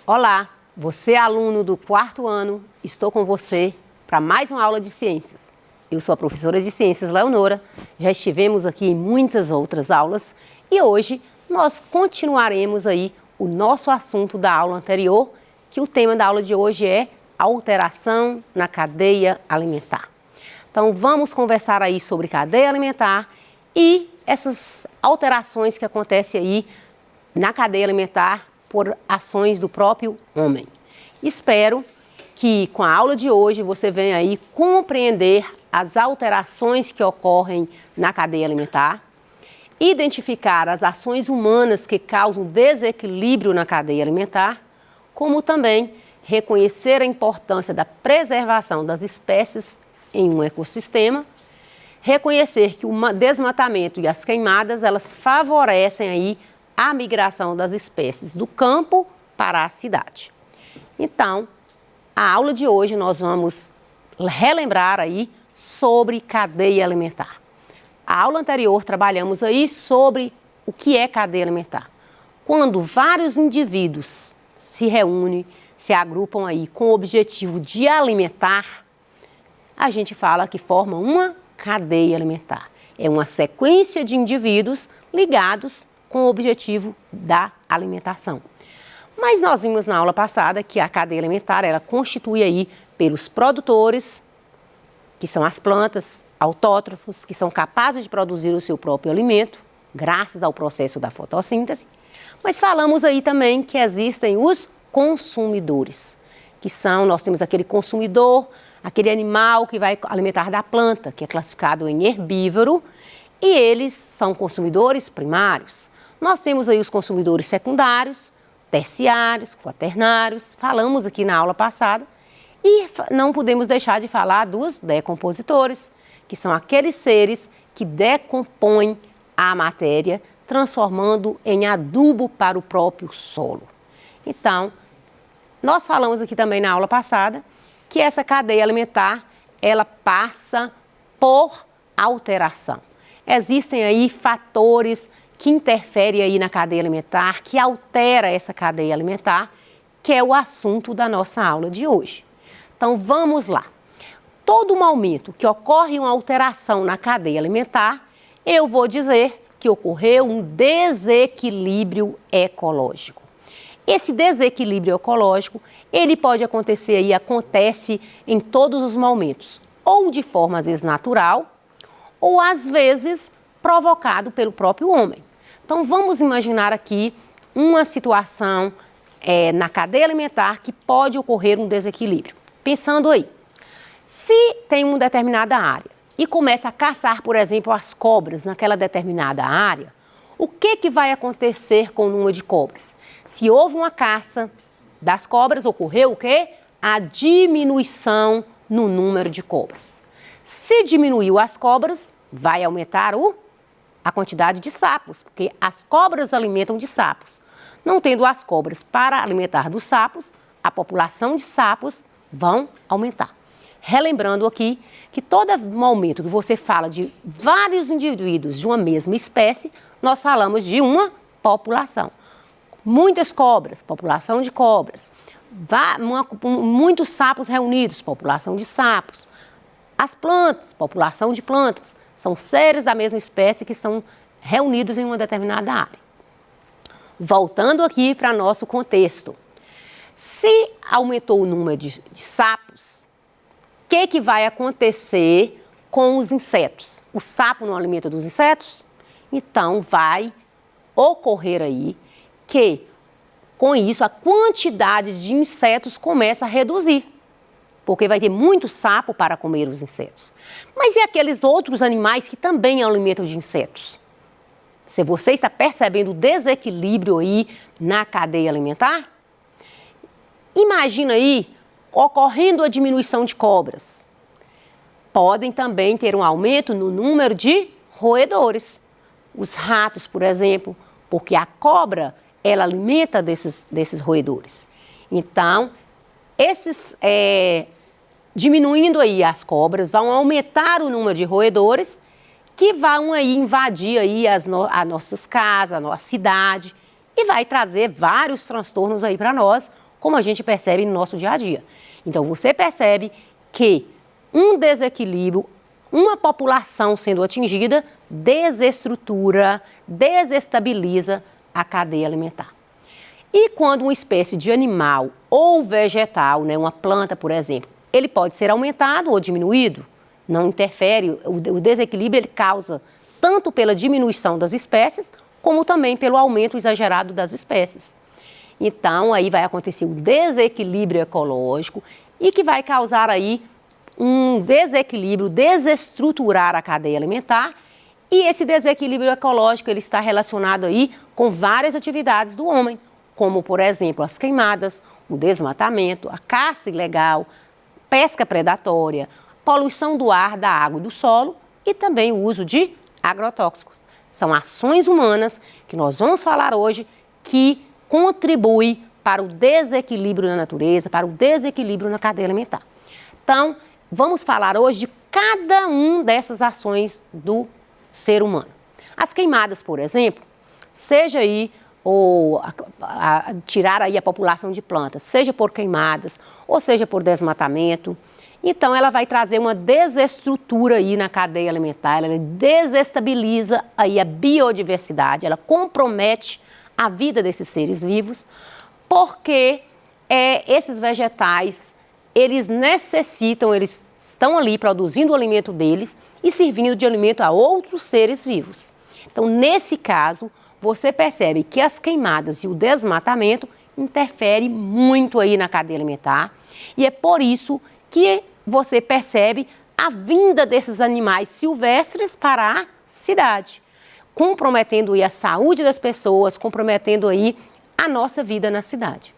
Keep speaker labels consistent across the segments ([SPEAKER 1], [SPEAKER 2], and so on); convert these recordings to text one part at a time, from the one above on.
[SPEAKER 1] Olá, você é aluno do 4º ano, estou com você para mais uma aula de ciências. Eu sou a professora de ciências Leonora, já estivemos aqui em muitas outras aulas e hoje nós continuaremos aí o nosso assunto da aula anterior, que o tema da aula de hoje é alteração na cadeia alimentar. Então vamos conversar aí sobre cadeia alimentar e essas alterações que acontecem aí na cadeia alimentar por ações do próprio homem. Espero que com a aula de hoje você venha aí compreender as alterações que ocorrem na cadeia alimentar, identificar as ações humanas que causam desequilíbrio na cadeia alimentar, como também reconhecer a importância da preservação das espécies em um ecossistema, reconhecer que o desmatamento e as queimadas, elas favorecem aí a migração das espécies do campo para a cidade. Então, a aula de hoje nós vamos relembrar aí sobre cadeia alimentar. A aula anterior trabalhamos aí sobre o que é cadeia alimentar. Quando vários indivíduos se reúnem, se agrupam aí com o objetivo de alimentar, a gente fala que forma uma cadeia alimentar. É uma sequência de indivíduos ligados com o objetivo da alimentação. Mas nós vimos na aula passada que a cadeia alimentar, ela constitui aí pelos produtores, que são as plantas, autótrofos, que são capazes de produzir o seu próprio alimento, graças ao processo da fotossíntese. Mas falamos aí também que existem os consumidores, que são, nós temos aquele consumidor, aquele animal que vai alimentar da planta, que é classificado em herbívoro, e eles são consumidores primários. Nós temos aí os consumidores secundários, terciários, quaternários, falamos aqui na aula passada, e não podemos deixar de falar dos decompositores, que são aqueles seres que decompõem a matéria, transformando em adubo para o próprio solo. Então, nós falamos aqui também na aula passada que essa cadeia alimentar, ela passa por alteração. Existem aí fatores que interferem aí na cadeia alimentar, que altera essa cadeia alimentar, que é o assunto da nossa aula de hoje. Então, vamos lá. Todo momento que ocorre uma alteração na cadeia alimentar, eu vou dizer que ocorreu um desequilíbrio ecológico. Esse desequilíbrio ecológico, ele pode acontecer e acontece em todos os momentos, ou de forma às vezes natural, ou às vezes provocado pelo próprio homem. Então vamos imaginar aqui uma situação na cadeia alimentar que pode ocorrer um desequilíbrio. Pensando aí, se tem uma determinada área e começa a caçar, por exemplo, as cobras naquela determinada área, o que vai acontecer com o número de cobras? Se houve uma caça das cobras, ocorreu o quê? A diminuição no número de cobras. Se diminuiu as cobras, vai aumentar a quantidade de sapos, porque as cobras alimentam de sapos. Não tendo as cobras para alimentar dos sapos, a população de sapos vão aumentar. Relembrando aqui que todo momento que você fala de vários indivíduos de uma mesma espécie, nós falamos de uma população. Muitas cobras, população de cobras. Muitos sapos reunidos, população de sapos. As plantas, população de plantas. São seres da mesma espécie que são reunidos em uma determinada área. Voltando aqui para nosso contexto. Se aumentou o número de sapos, o que vai acontecer com os insetos? O sapo não alimenta dos insetos? Então vai ocorrer aí que, com isso, a quantidade de insetos começa a reduzir, porque vai ter muito sapo para comer os insetos. Mas e aqueles outros animais que também alimentam de insetos? Se você está percebendo o desequilíbrio aí na cadeia alimentar, imagina aí ocorrendo a diminuição de cobras. Podem também ter um aumento no número de roedores. Os ratos, por exemplo, porque a cobra, ela alimenta desses roedores. Então, diminuindo aí as cobras, vão aumentar o número de roedores que vão aí invadir aí as nossas casas, a nossa cidade e vai trazer vários transtornos aí para nós, como a gente percebe no nosso dia a dia. Então, você percebe que um desequilíbrio, uma população sendo atingida, desestrutura, desestabiliza a cadeia alimentar. E quando uma espécie de animal ou vegetal, né, uma planta, por exemplo, ele pode ser aumentado ou diminuído, não interfere, o desequilíbrio ele causa tanto pela diminuição das espécies, como também pelo aumento exagerado das espécies. Então, aí vai acontecer um desequilíbrio ecológico e que vai causar aí um desequilíbrio, desestruturar a cadeia alimentar. E esse desequilíbrio ecológico ele está relacionado aí com várias atividades do homem, como, por exemplo, as queimadas, o desmatamento, a caça ilegal, pesca predatória, poluição do ar, da água e do solo e também o uso de agrotóxicos. São ações humanas que nós vamos falar hoje que contribuem para o desequilíbrio na natureza, para o desequilíbrio na cadeia alimentar. Então, vamos falar hoje de cada uma dessas ações do ser humano. As queimadas, por exemplo, seja aí ou tirar aí a população de plantas, seja por queimadas ou seja por desmatamento, então ela vai trazer uma desestrutura aí na cadeia alimentar, ela desestabiliza aí a biodiversidade, ela compromete a vida desses seres vivos, porque esses vegetais, eles necessitam, eles estão ali produzindo o alimento deles e servindo de alimento a outros seres vivos. Então, nesse caso, você percebe que as queimadas e o desmatamento interferem muito aí na cadeia alimentar e é por isso que você percebe a vinda desses animais silvestres para a cidade, comprometendo aí a saúde das pessoas, comprometendo aí a nossa vida na cidade.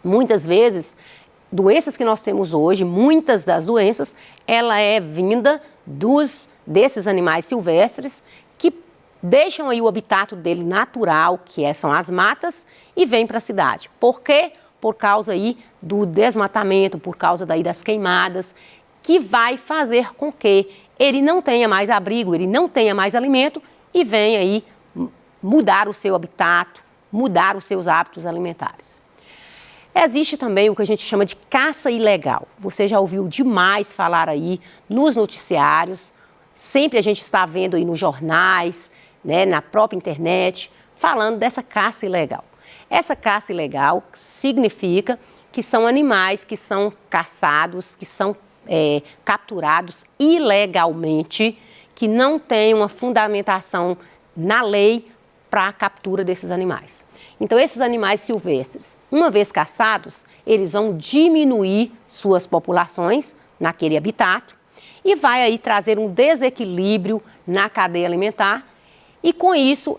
[SPEAKER 1] Muitas vezes, doenças que nós temos hoje, muitas das doenças, ela é vinda desses animais silvestres que deixam aí o habitat dele natural, que são as matas, e vêm para a cidade. Por quê? Por causa aí do desmatamento, por causa daí das queimadas, que vai fazer com que ele não tenha mais abrigo, ele não tenha mais alimento e venha aí mudar o seu habitat, mudar os seus hábitos alimentares. Existe também o que a gente chama de caça ilegal. Você já ouviu demais falar aí nos noticiários, sempre a gente está vendo aí nos jornais, né, na própria internet, falando dessa caça ilegal. Essa caça ilegal significa que são animais que são caçados, que são capturados ilegalmente, que não tem uma fundamentação na lei para a captura desses animais. Então, esses animais silvestres, uma vez caçados, eles vão diminuir suas populações naquele habitat e vai aí trazer um desequilíbrio na cadeia alimentar e com isso,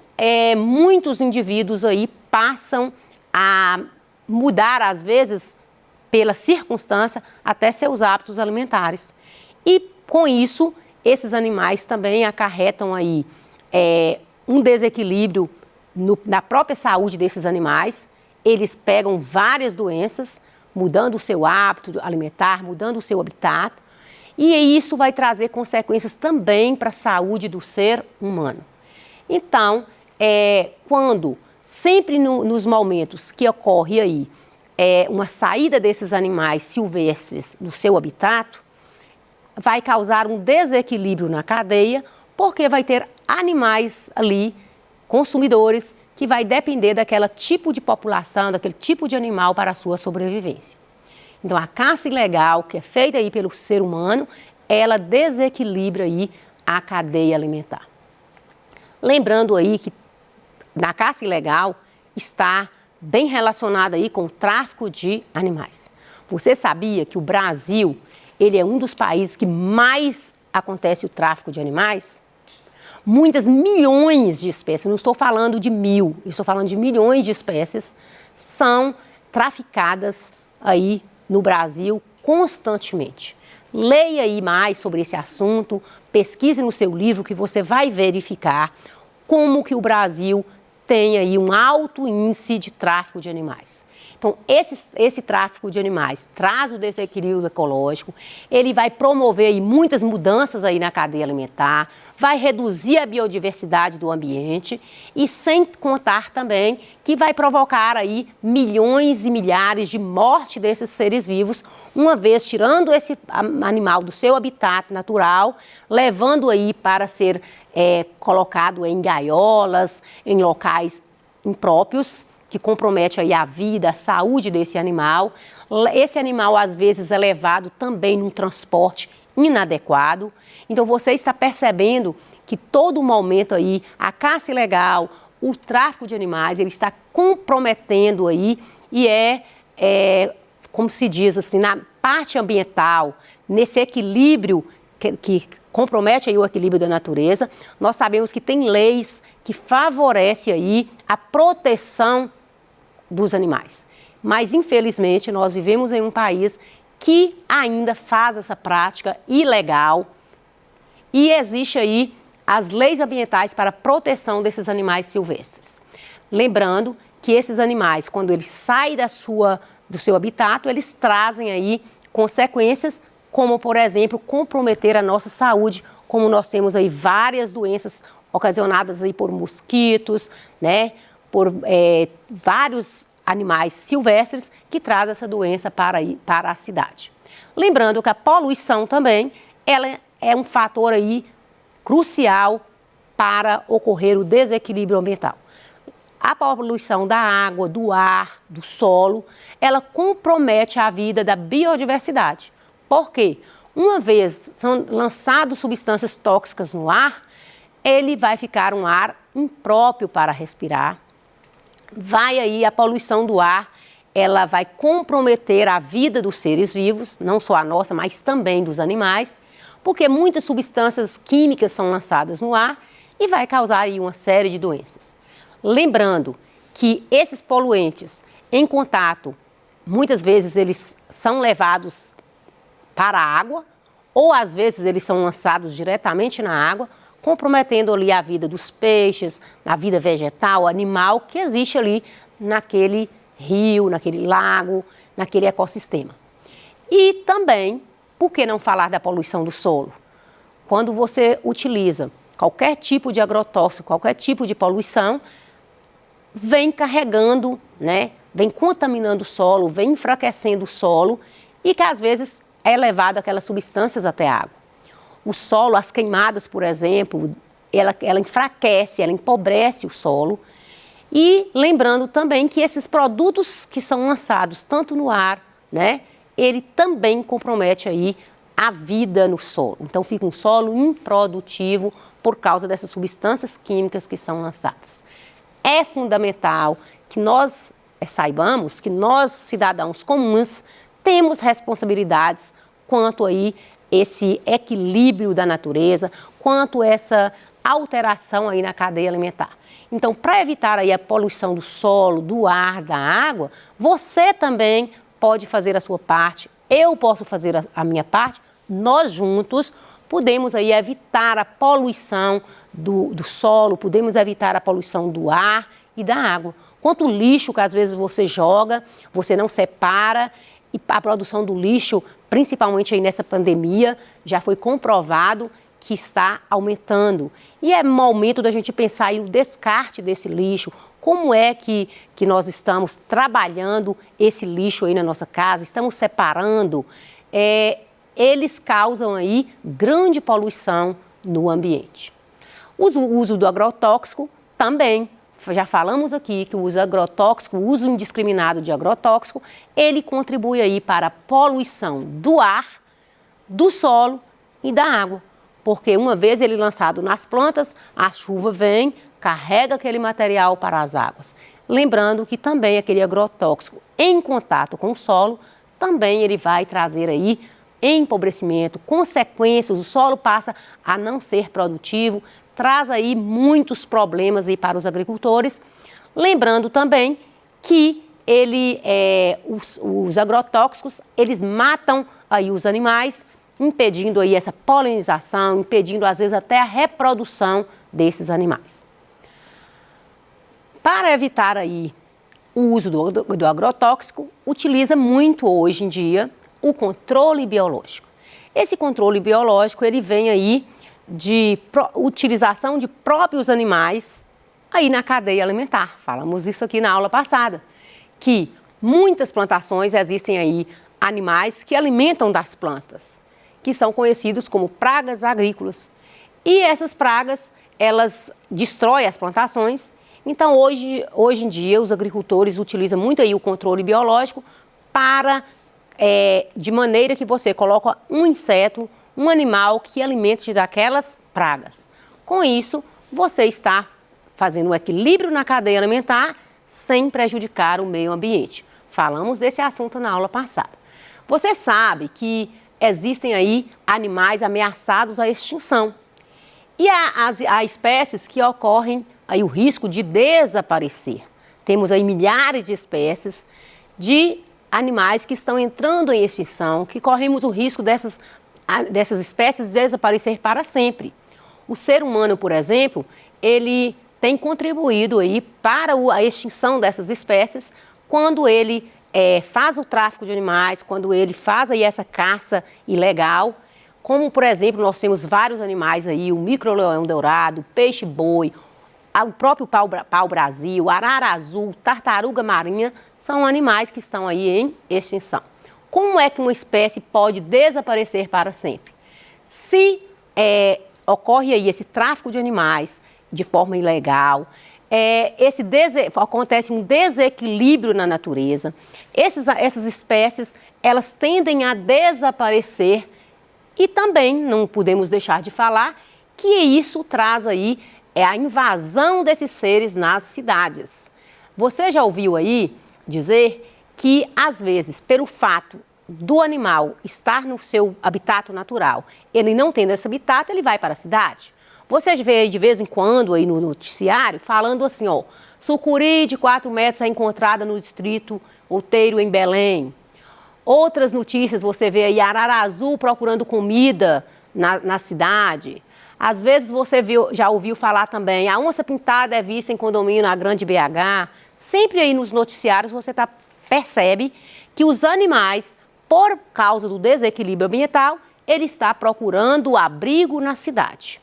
[SPEAKER 1] muitos indivíduos aí passam a mudar, às vezes, pela circunstância, até seus hábitos alimentares. E com isso, esses animais também acarretam aí um desequilíbrio na própria saúde desses animais. Eles pegam várias doenças, mudando o seu hábito alimentar, mudando o seu habitat. E isso vai trazer consequências também para a saúde do ser humano. Então, quando sempre nos momentos que ocorre aí uma saída desses animais silvestres do seu habitat, vai causar um desequilíbrio na cadeia, porque vai ter animais ali, consumidores, que vai depender daquele tipo de população, daquele tipo de animal para a sua sobrevivência. Então, a caça ilegal, que é feita aí pelo ser humano, ela desequilibra aí a cadeia alimentar. Lembrando aí que na caça ilegal está bem relacionada aí com o tráfico de animais. Você sabia que o Brasil, ele é um dos países que mais acontece o tráfico de animais? Muitas milhões de espécies, não estou falando de 1000, estou falando de milhões de espécies, são traficadas aí no Brasil constantemente. Leia aí mais sobre esse assunto, pesquise no seu livro que você vai verificar como que o Brasil tem aí um alto índice de tráfico de animais. Então, esse tráfico de animais traz o desequilíbrio ecológico, ele vai promover aí muitas mudanças aí na cadeia alimentar, vai reduzir a biodiversidade do ambiente e sem contar também que vai provocar aí milhões e milhares de morte desses seres vivos, uma vez tirando esse animal do seu habitat natural, levando aí para ser colocado em gaiolas, em locais impróprios, que compromete aí a vida, a saúde desse animal. Esse animal, às vezes, é levado também num transporte inadequado. Então, você está percebendo que todo momento aí, a caça ilegal, o tráfico de animais, ele está comprometendo aí e como se diz assim, na parte ambiental, nesse equilíbrio que compromete aí o equilíbrio da natureza. Nós sabemos que tem leis que favorecem aí a proteção dos animais. Mas, infelizmente, nós vivemos em um país que ainda faz essa prática ilegal e existe aí as leis ambientais para a proteção desses animais silvestres. Lembrando que esses animais, quando eles saem do seu habitat, eles trazem aí consequências como, por exemplo, comprometer a nossa saúde, como nós temos aí várias doenças ocasionadas aí por mosquitos, né? Por vários animais silvestres que trazem essa doença para a cidade. Lembrando que a poluição também, ela é um fator aí crucial para ocorrer o desequilíbrio ambiental. A poluição da água, do ar, do solo, ela compromete a vida da biodiversidade. Por quê? Uma vez são lançadas substâncias tóxicas no ar, ele vai ficar um ar impróprio para respirar. Vai aí a poluição do ar, ela vai comprometer a vida dos seres vivos, não só a nossa, mas também dos animais, porque muitas substâncias químicas são lançadas no ar e vai causar aí uma série de doenças. Lembrando que esses poluentes, em contato, muitas vezes eles são levados para a água, ou às vezes eles são lançados diretamente na água, comprometendo ali a vida dos peixes, a vida vegetal, animal que existe ali naquele rio, naquele lago, naquele ecossistema. E também, por que não falar da poluição do solo? Quando você utiliza qualquer tipo de agrotóxico, qualquer tipo de poluição, vem carregando, né? Vem contaminando o solo, vem enfraquecendo o solo e que às vezes é levado aquelas substâncias até a água. O solo, as queimadas, por exemplo, ela enfraquece, ela empobrece o solo. E lembrando também que esses produtos que são lançados tanto no ar, né, ele também compromete aí a vida no solo. Então fica um solo improdutivo por causa dessas substâncias químicas que são lançadas. É fundamental que nós saibamos que nós, cidadãos comuns, temos responsabilidades quanto aí esse equilíbrio da natureza, quanto essa alteração aí na cadeia alimentar. Então, para evitar aí a poluição do solo, do ar, da água, você também pode fazer a sua parte, eu posso fazer a minha parte, nós juntos podemos aí evitar a poluição do solo, podemos evitar a poluição do ar e da água. Quanto lixo que às vezes você joga, você não separa, e a produção do lixo, principalmente aí nessa pandemia, já foi comprovado que está aumentando. E é momento da gente pensar aí no descarte desse lixo, como é que nós estamos trabalhando esse lixo aí na nossa casa, estamos separando. Eles causam aí grande poluição no ambiente. O uso do agrotóxico também. Já falamos aqui que o uso agrotóxico, o uso indiscriminado de agrotóxico, ele contribui aí para a poluição do ar, do solo e da água. Porque uma vez ele lançado nas plantas, a chuva vem, carrega aquele material para as águas. Lembrando que também aquele agrotóxico em contato com o solo, também ele vai trazer aí empobrecimento, consequências, o solo passa a não ser produtivo, traz aí muitos problemas aí para os agricultores. Lembrando também que os agrotóxicos, eles matam aí os animais, impedindo aí essa polinização, impedindo às vezes até a reprodução desses animais. Para evitar aí o uso do agrotóxico utiliza muito hoje em dia o controle biológico. Esse controle biológico, ele vem aí de utilização de próprios animais aí na cadeia alimentar. Falamos isso aqui na aula passada, que muitas plantações existem aí animais que alimentam das plantas, que são conhecidos como pragas agrícolas. E essas pragas, elas destroem as plantações. Então, hoje em dia, os agricultores utilizam muito aí o controle biológico para, de maneira que você coloca um inseto, um animal que alimente daquelas pragas. Com isso, você está fazendo um equilíbrio na cadeia alimentar sem prejudicar o meio ambiente. Falamos desse assunto na aula passada. Você sabe que existem aí animais ameaçados à extinção. E há espécies que ocorrem aí o risco de desaparecer. Temos aí milhares de espécies de animais que estão entrando em extinção, que corremos o risco dessas espécies desaparecer para sempre. O ser humano, por exemplo, ele tem contribuído aí para a extinção dessas espécies quando ele faz o tráfico de animais, quando ele faz aí essa caça ilegal, como, por exemplo, nós temos vários animais aí, o micro-leão dourado, o peixe-boi, o próprio pau-brasil, arara azul, tartaruga marinha, são animais que estão aí em extinção. Como é que uma espécie pode desaparecer para sempre? Se ocorre aí esse tráfico de animais de forma ilegal, acontece um desequilíbrio na natureza, essas espécies, elas tendem a desaparecer. E também não podemos deixar de falar que isso traz aí a invasão desses seres nas cidades. Você já ouviu aí dizer que, às vezes, pelo fato do animal estar no seu habitat natural, ele não tendo esse habitat, ele vai para a cidade? Você vê de vez em quando aí no noticiário falando assim, ó, sucuri de 4 metros é encontrada no distrito Outeiro, em Belém. Outras notícias, você vê aí arara azul procurando comida na cidade. Às vezes você já ouviu falar também, a onça pintada é vista em condomínio na Grande BH. Sempre aí nos noticiários você percebe que os animais, por causa do desequilíbrio ambiental, ele está procurando abrigo na cidade.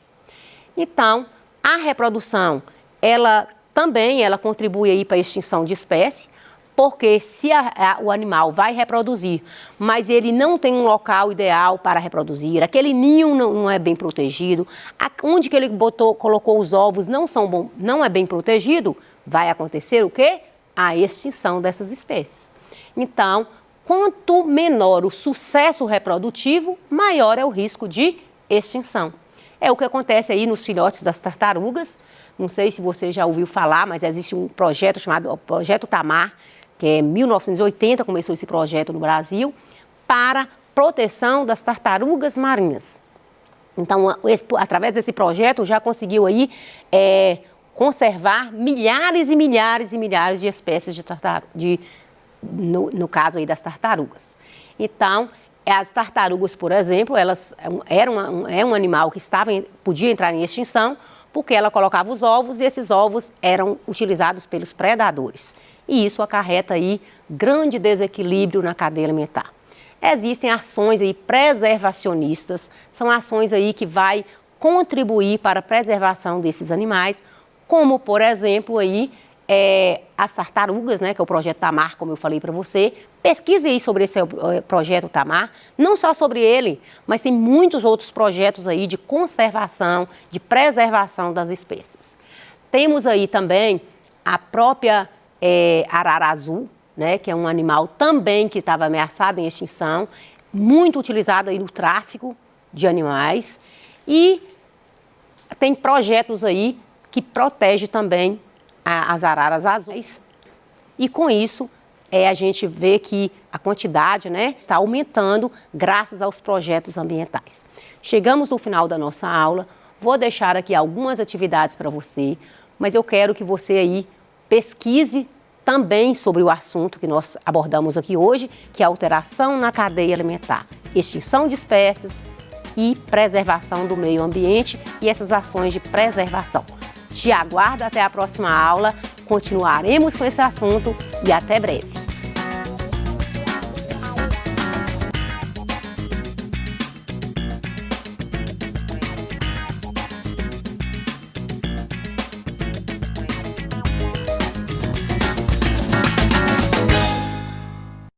[SPEAKER 1] Então, a reprodução, ela contribui aí para a extinção de espécie, porque se o animal vai reproduzir, mas ele não tem um local ideal para reproduzir, aquele ninho não é bem protegido, onde que ele colocou os ovos não é bem protegido, vai acontecer o quê? A extinção dessas espécies. Então, quanto menor o sucesso reprodutivo, maior é o risco de extinção. É o que acontece aí nos filhotes das tartarugas. Não sei se você já ouviu falar, mas existe um projeto chamado Projeto Tamar, que em 1980 começou esse projeto no Brasil, para proteção das tartarugas marinhas. Então, através desse projeto, já conseguiu aí conservar milhares e milhares e milhares de espécies de tartarugas, no caso aí das tartarugas. Então, as tartarugas, por exemplo, elas é um animal que podia entrar em extinção, porque ela colocava os ovos e esses ovos eram utilizados pelos predadores. E isso acarreta aí grande desequilíbrio na cadeia alimentar. Existem ações aí preservacionistas, são ações aí que vai contribuir para a preservação desses animais, como, por exemplo, aí, as tartarugas, né, que é o Projeto Tamar, como eu falei para você. Pesquise aí sobre esse Projeto Tamar, não só sobre ele, mas tem muitos outros projetos aí de conservação, de preservação das espécies. Temos aí também a própria arara azul, né, que é um animal também que estava ameaçado em extinção, muito utilizado aí no tráfico de animais, e tem projetos aí que protegem também as araras azuis. E com isso, a gente vê que a quantidade, né, está aumentando graças aos projetos ambientais. Chegamos no final da nossa aula, vou deixar aqui algumas atividades para você, mas eu quero que você aí pesquise também sobre o assunto que nós abordamos aqui hoje, que é a alteração na cadeia alimentar, extinção de espécies e preservação do meio ambiente e essas ações de preservação. Te aguardo até a próxima aula. continuaremos com esse assunto e até breve.